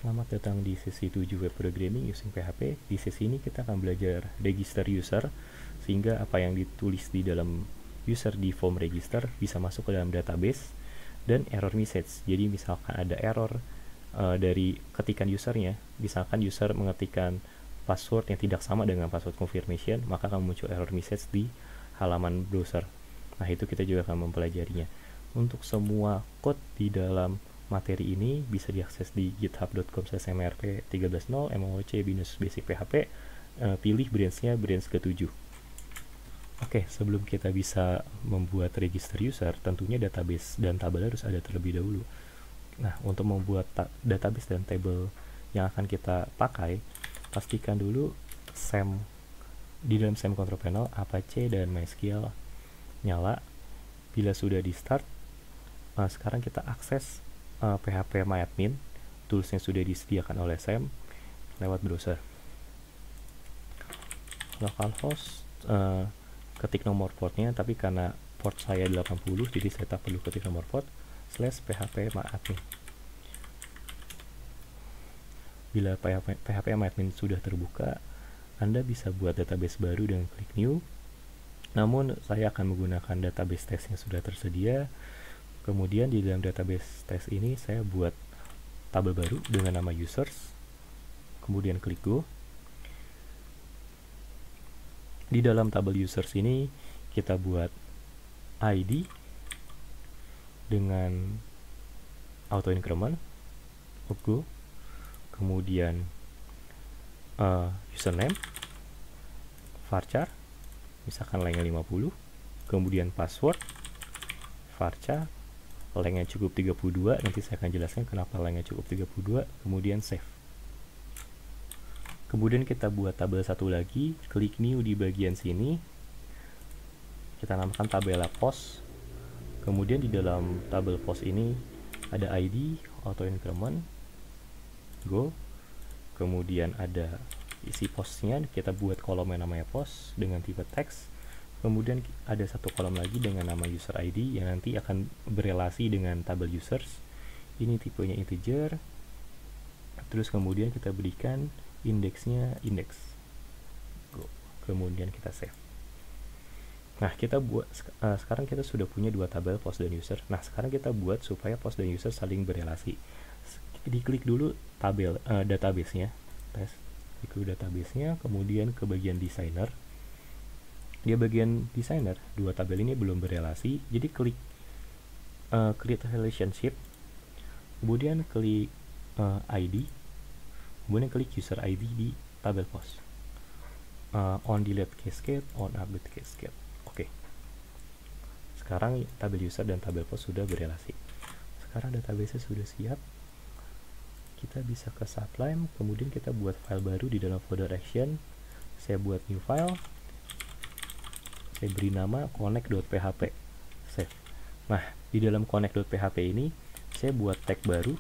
Selamat datang di sesi 7 Web Programming using PHP. Di sesi ini kita akan belajar register user, sehingga apa yang ditulis di dalam user di form register bisa masuk ke dalam database, dan error message. Jadi misalkan ada error dari ketikan usernya, misalkan user mengetikkan password yang tidak sama dengan password confirmation, maka akan muncul error message di halaman browser. Nah, itu kita juga akan mempelajarinya. Untuk semua code di dalam materi ini bisa diakses di github.com/mrp13.0 moc-basic php. Pilih branch-nya branch ke-7. Oke, sebelum kita bisa membuat register user, tentunya database dan tabel harus ada terlebih dahulu. Nah, untuk membuat database dan table yang akan kita pakai, pastikan dulu SAM di dalam SAM control panel Apache dan MySQL nyala. Bila sudah di start, sekarang kita akses phpMyAdmin, tools yang sudah disediakan oleh SAM lewat browser. Localhost, ketik nomor portnya, tapi karena port saya 80, jadi saya tak perlu ketik nomor port, /phpMyAdmin. Bila phpMyAdmin sudah terbuka, Anda bisa buat database baru dengan klik new. Namun saya akan menggunakan database test yang sudah tersedia. Kemudian di dalam database test ini saya buat tabel baru dengan nama users. Kemudian klik go. Di dalam tabel users ini kita buat ID dengan auto increment, go. Kemudian username, varchar, misalkan length 50. Kemudian password, varchar, lengthnya cukup 32, nanti saya akan jelaskan kenapa lengthnya cukup 32. Kemudian save. Kemudian kita buat tabel satu lagi, klik new di bagian sini, kita namakan tabela post. Kemudian di dalam tabel post ini ada ID, auto increment, go. Kemudian ada isi postnya, kita buat kolom yang namanya post dengan tipe teks. Kemudian ada satu kolom lagi dengan nama user ID yang nanti akan berelasi dengan tabel users. Ini tipenya integer. Terus kemudian kita berikan indeksnya index. Kemudian kita save. Nah, kita buat sekarang kita sudah punya dua tabel post dan user. Nah, sekarang kita buat supaya post dan user saling berelasi. Diklik dulu tabel database-nya. Tes. Diklik database-nya, kemudian ke bagian designer. Di bagian designer, dua tabel ini belum berelasi, jadi klik create relationship, kemudian klik ID, kemudian klik user ID di tabel post, on delete cascade, on update cascade. Oke. Sekarang tabel user dan tabel post sudah berelasi. Sekarang database sudah siap, kita bisa ke Sublime, kemudian kita buat file baru di dalam folder action. Saya buat new file, saya beri nama connect.php, save. Nah, di dalam connect.php ini saya buat tag baru.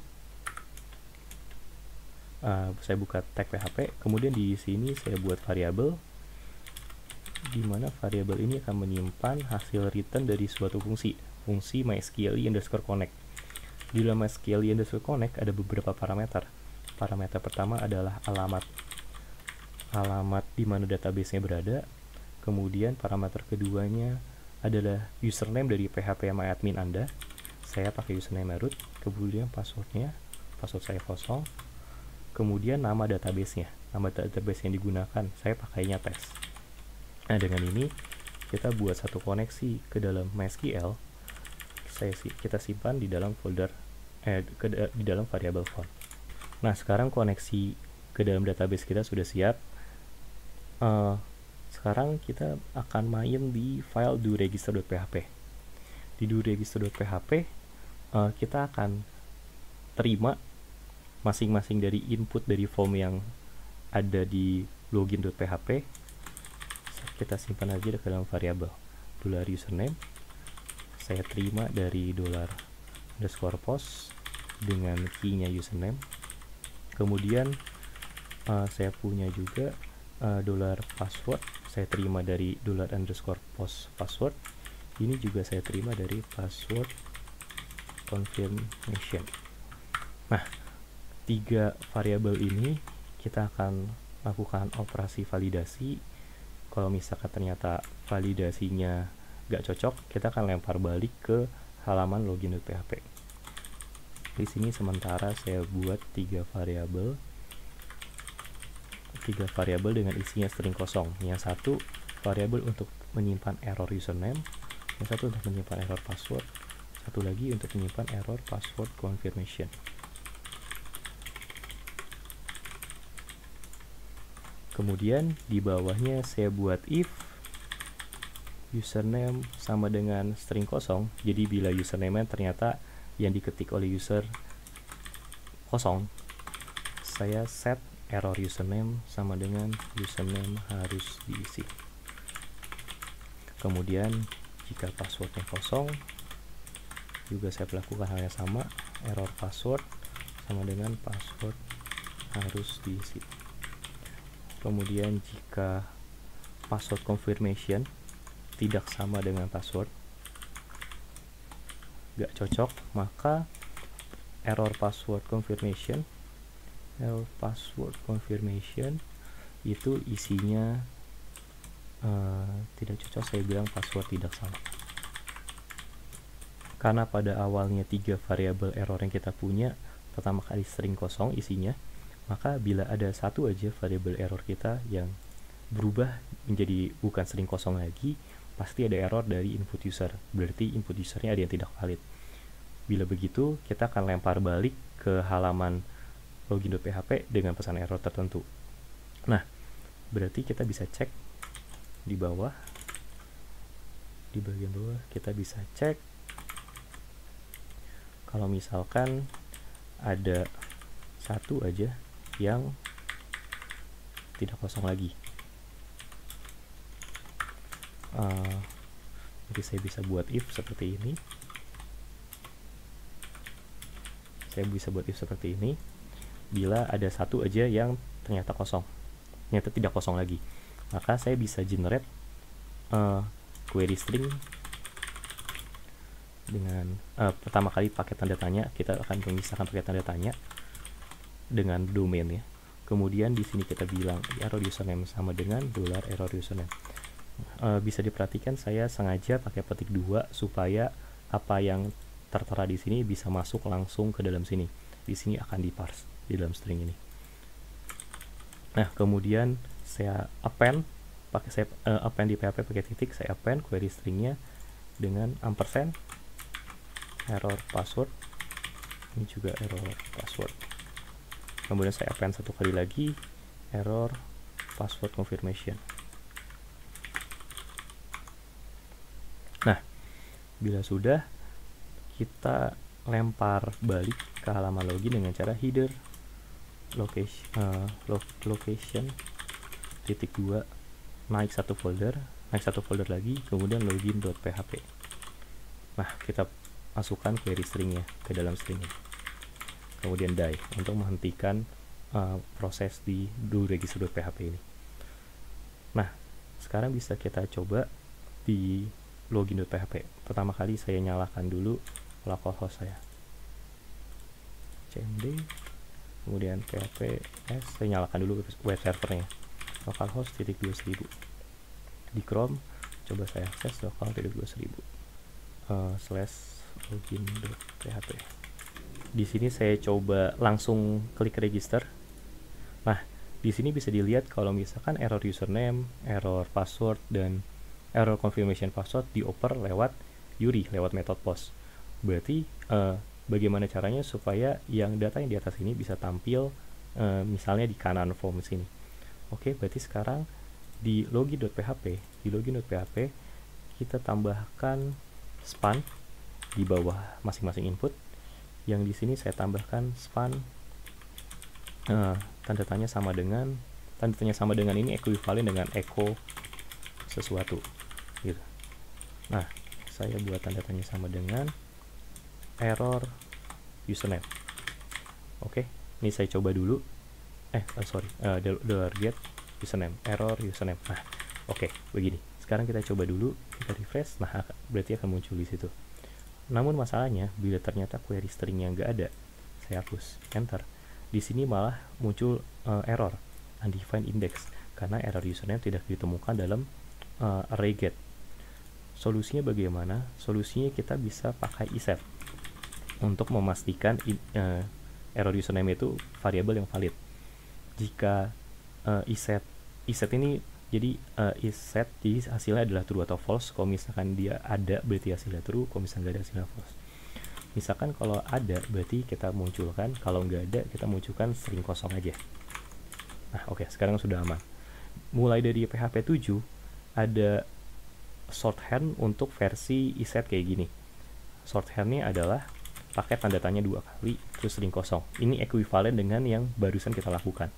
Saya buka tag PHP, kemudian di sini saya buat variabel, di mana variabel ini akan menyimpan hasil return dari suatu fungsi mysqli_connect. Di dalam mysqli_connect ada beberapa parameter. Parameter pertama adalah alamat di mana database-nya berada. Kemudian parameter keduanya adalah username dari phpMyAdmin Anda. Saya pakai username root. Kemudian password saya kosong. Kemudian nama database-nya, nama database yang digunakan, saya pakainya test. Nah, dengan ini kita buat satu koneksi ke dalam MySQL. Kita simpan di dalam folder di dalam variabel font. Nah, sekarang koneksi ke dalam database kita sudah siap. Sekarang kita akan main di file doregister.php. Di doregister.php kita akan terima masing-masing dari input dari form yang ada di login.php. Kita simpan aja ke dalam variabel $username. Saya terima dari $_post dengan key-nya username. Kemudian saya punya juga $password, saya terima dari $_post password. Ini juga saya terima dari password confirmation. Nah, tiga variabel ini kita akan lakukan operasi validasi. Kalau misalkan ternyata validasinya nggak cocok, kita akan lempar balik ke halaman login.php. Di sini sementara saya buat tiga variabel dengan isinya string kosong. Yang satu variabel untuk menyimpan error username, yang satu untuk menyimpan error password, satu lagi untuk menyimpan error password confirmation. Kemudian di bawahnya saya buat if username sama dengan string kosong. Jadi bila username ternyata yang diketik oleh user kosong, saya set error username sama dengan username harus diisi. Kemudian jika passwordnya kosong, juga saya lakukan hal yang sama, error password sama dengan password harus diisi. Kemudian jika password confirmation tidak sama dengan password, gak cocok, maka error password confirmation itu isinya tidak cocok, saya bilang password tidak sama. Karena pada awalnya tiga variabel error yang kita punya, pertama kali string kosong isinya, maka bila ada satu aja variabel error kita yang berubah menjadi bukan string kosong lagi, pasti ada error dari input user. Berarti input usernya ada yang tidak valid. Bila begitu, kita akan lempar balik ke halaman login.php dengan pesan error tertentu. Nah, berarti kita bisa cek di bawah, di bagian bawah kita bisa cek kalau misalkan ada satu aja yang tidak kosong lagi. Jadi saya bisa buat if seperti ini. Bila ada satu aja yang ternyata kosong, ternyata tidak kosong lagi, maka saya bisa generate query string dengan pertama kali pakai tanda tanya. Kita akan memisahkan pakai tanda tanya dengan domain ya. Kemudian di sini kita bilang error username sama dengan $error username. Bisa diperhatikan saya sengaja pakai petik 2 supaya apa yang tertera di sini bisa masuk langsung ke dalam sini. Di sini akan diparse di dalam string ini. Nah, kemudian saya append di PHP pakai titik, saya append query stringnya dengan ampersand error password. Ini juga error password. Kemudian saya append satu kali lagi error password confirmation. Nah, bila sudah, kita lempar balik ke halaman login dengan cara header location titik 2 naik satu folder lagi, kemudian login.php. Nah, kita masukkan query stringnya ke dalam string ini. Kemudian die untuk menghentikan proses di do register.php ini. Nah, sekarang bisa kita coba di login.php. Pertama kali saya nyalakan dulu localhost saya, cmd, kemudian php s, saya nyalakan dulu web servernya, localhost titik 2000. Di Chrome coba saya akses local.2000 /login.php. Di sini saya coba langsung klik register. Nah, di sini bisa dilihat kalau misalkan error username, error password, dan error confirmation password dioper lewat URI, lewat method post. Berarti bagaimana caranya supaya yang data yang di atas ini bisa tampil misalnya di kanan form sini. Oke, berarti sekarang di login.php kita tambahkan span di bawah masing-masing input. Yang di sini saya tambahkan span tanda tanya sama dengan ini ekuivalen dengan echo sesuatu gitu. Nah, saya buat tanda tanya sama dengan error username. Oke, ini saya coba dulu. $get username, error username. Nah, oke, begini. Sekarang kita coba dulu, kita refresh. Nah, berarti akan muncul di situ. Namun masalahnya, bila ternyata query stringnya nggak ada, saya hapus, enter. Di sini malah muncul error undefined index karena error username tidak ditemukan dalam array get. Solusinya bagaimana? Solusinya kita bisa pakai iset untuk memastikan error username itu variabel yang valid. Jika iset ini jadi iset jadi hasilnya adalah true atau false. Kalau misalkan dia ada berarti hasilnya true, kalau misalkan nggak ada hasilnya false. Misalkan kalau ada berarti kita munculkan, kalau nggak ada kita munculkan string kosong aja. Nah oke, sekarang sudah aman. Mulai dari PHP 7 ada shorthand untuk versi iset kayak gini. Shorthandnya adalah pakai tanda tanya 2 kali terus string kosong. Ini ekuivalen dengan yang barusan kita lakukan.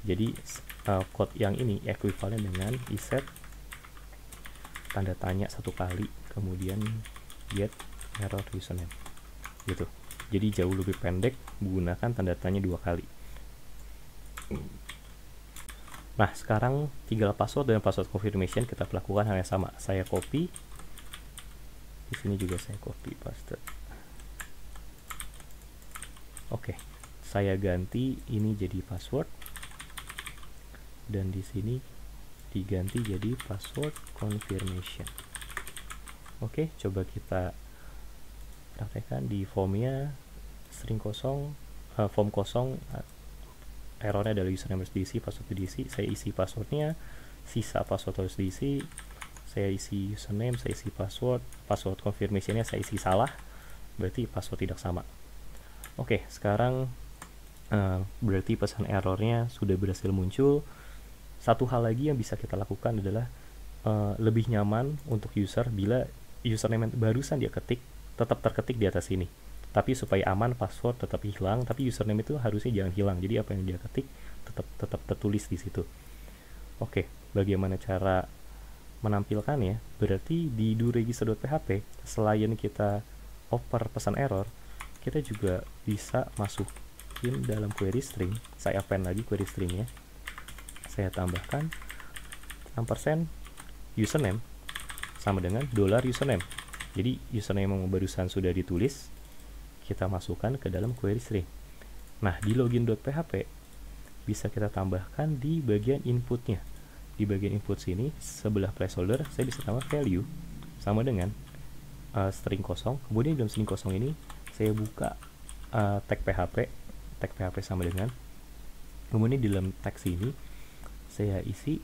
Jadi code yang ini ekuivalen dengan iset tanda tanya 1 kali kemudian get error username gitu. Jadi jauh lebih pendek menggunakan tanda tanya 2 kali. Nah sekarang tinggal password dan password confirmation kita lakukan hal yang sama. Saya copy, di sini juga saya copy paste. Oke, saya ganti ini jadi password dan di sini diganti jadi password confirmation. Oke, coba kita praktekkan di formnya string kosong, form kosong, errornya adalah username harus diisi, password diisi. Saya isi passwordnya, sisa password harus diisi. Saya isi username, saya isi password, password confirmationnya saya isi salah, berarti password tidak sama. Oke, sekarang berarti pesan errornya sudah berhasil muncul. Satu hal lagi yang bisa kita lakukan adalah lebih nyaman untuk user bila username yang barusan dia ketik tetap terketik di atas sini. Tapi supaya aman password tetap hilang, tapi username itu harusnya jangan hilang. Jadi apa yang dia ketik tetap tertulis di situ. Oke, bagaimana cara menampilkannya? Berarti di doRegister.php selain kita oper pesan error, kita juga bisa masukin dalam query string. Saya append lagi query stringnya. Saya tambahkan ampersand username sama dengan $username. Jadi username yang barusan sudah ditulis kita masukkan ke dalam query string. Nah di login.php bisa kita tambahkan di bagian inputnya. Di bagian input sini sebelah placeholder saya bisa tambah value sama dengan string kosong. Kemudian dalam string kosong ini saya buka tag PHP sama dengan, kemudian di dalam tag sini saya isi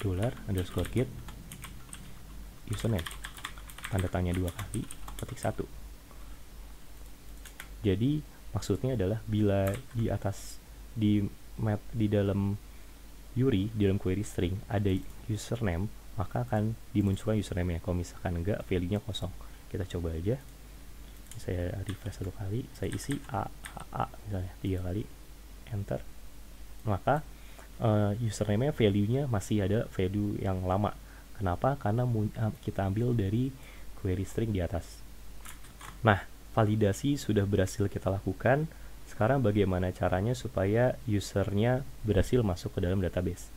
$_get username tanda tanya 2 kali ketik 1. Jadi maksudnya adalah bila di atas di dalam URI, di dalam query string ada username, maka akan dimunculkan username-nya. Kalau misalkan enggak, value-nya kosong. Kita coba aja. Saya refresh 1 kali, saya isi a misalnya 3 kali, enter. Maka username-nya value-nya masih ada value yang lama. Kenapa? Karena kita ambil dari query string di atas. Nah, validasi sudah berhasil kita lakukan. Sekarang bagaimana caranya supaya usernya berhasil masuk ke dalam database?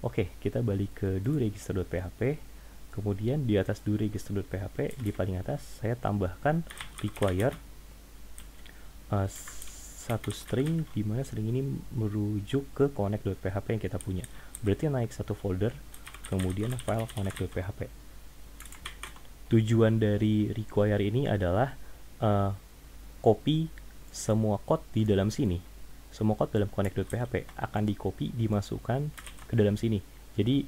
Oke, kita balik ke doRegister.php. Kemudian di atas doRegister.php di paling atas saya tambahkan require satu string, di mana string ini merujuk ke connect.php yang kita punya. Berarti naik satu folder, kemudian file connect.php. Tujuan dari require ini adalah copy semua code di dalam sini. Semua code dalam connect.php akan di copy, dimasukkan ke dalam sini. Jadi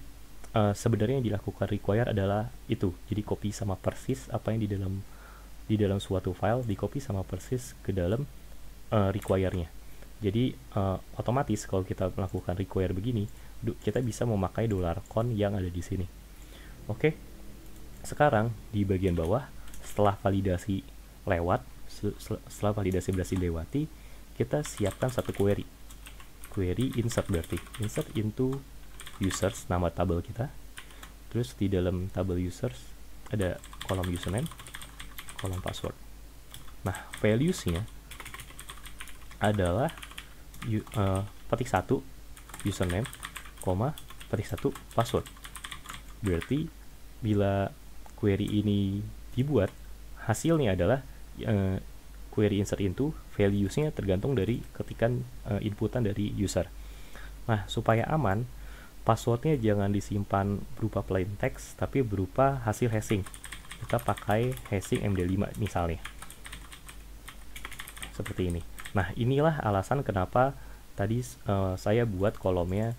sebenarnya yang dilakukan require adalah itu. Jadi copy sama persis apa yang di dalam suatu file, di copy sama persis ke dalam require-nya. Jadi otomatis kalau kita melakukan require begini, kita bisa memakai $con yang ada di sini. Oke. Sekarang di bagian bawah, setelah validasi berhasil lewati, kita siapkan satu query insert, berarti insert into users, nama tabel kita. Terus di dalam tabel users ada kolom username, kolom password. Nah, values-nya adalah petik 1 username, petik 1 password. Berarti bila query ini dibuat, hasilnya adalah query insert into values-nya tergantung dari ketikan inputan dari user. Nah, supaya aman, passwordnya jangan disimpan berupa plain text, tapi berupa hasil hashing. Kita pakai hashing MD5 misalnya. Seperti ini. Nah, inilah alasan kenapa tadi saya buat kolomnya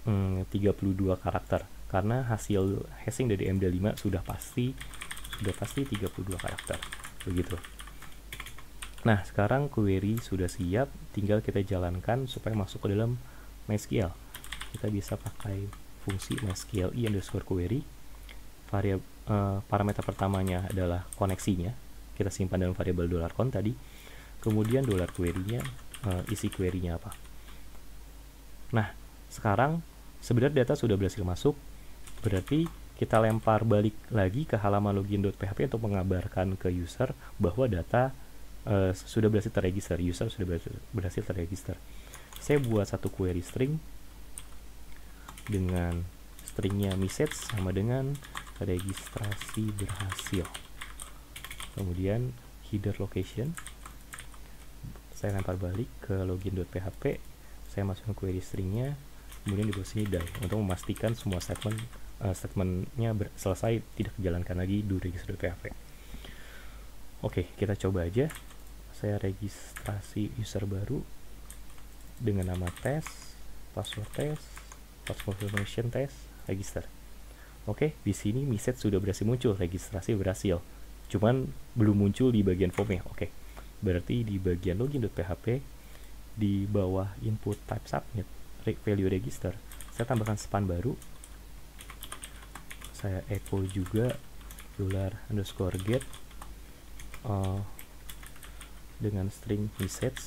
32 karakter. Karena hasil hashing dari MD5 sudah pasti 32 karakter. Begitu. Nah, sekarang query sudah siap, tinggal kita jalankan supaya masuk ke dalam MySQL. Kita bisa pakai fungsi MySQL i_query. Parameter pertamanya adalah koneksinya. Kita simpan dalam variabel $count tadi. Kemudian $query-nya, isi query-nya apa. Nah, sekarang sebenarnya data sudah berhasil masuk, berarti kita lempar balik lagi ke halaman login.php untuk mengabarkan ke user bahwa data sudah berhasil terregister, user sudah berhasil terregister. Saya buat satu query string dengan stringnya message sama dengan registrasi berhasil. Kemudian header location saya lempar balik ke login.php, saya masukkan query stringnya, kemudian di bawah sini die untuk memastikan semua statementnya selesai, tidak dijalankan lagi do register.php. Oke, kita coba aja. Saya registrasi user baru dengan nama test, password test, password confirmation test, register. Oke, di sini message sudah berhasil muncul, registrasi berhasil. Cuman belum muncul di bagian formnya. Oke, berarti di bagian login.php di bawah input type submit value register, saya tambahkan span baru. Saya echo juga $_get dengan string message,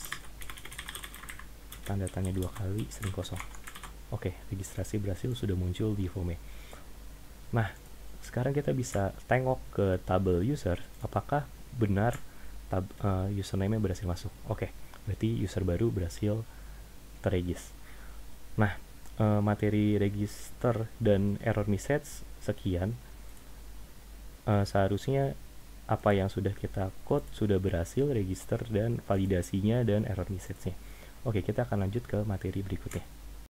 tanda tanya 2 kali, string kosong. Oke, registrasi berhasil, sudah muncul di form. Nah, sekarang kita bisa tengok ke tabel user, apakah benar username-nya berhasil masuk. Oke, berarti user baru berhasil terregis. Nah, materi register dan error message sekian. Seharusnya apa yang sudah kita code sudah berhasil register dan validasinya dan error message-nya. Oke, kita akan lanjut ke materi berikutnya.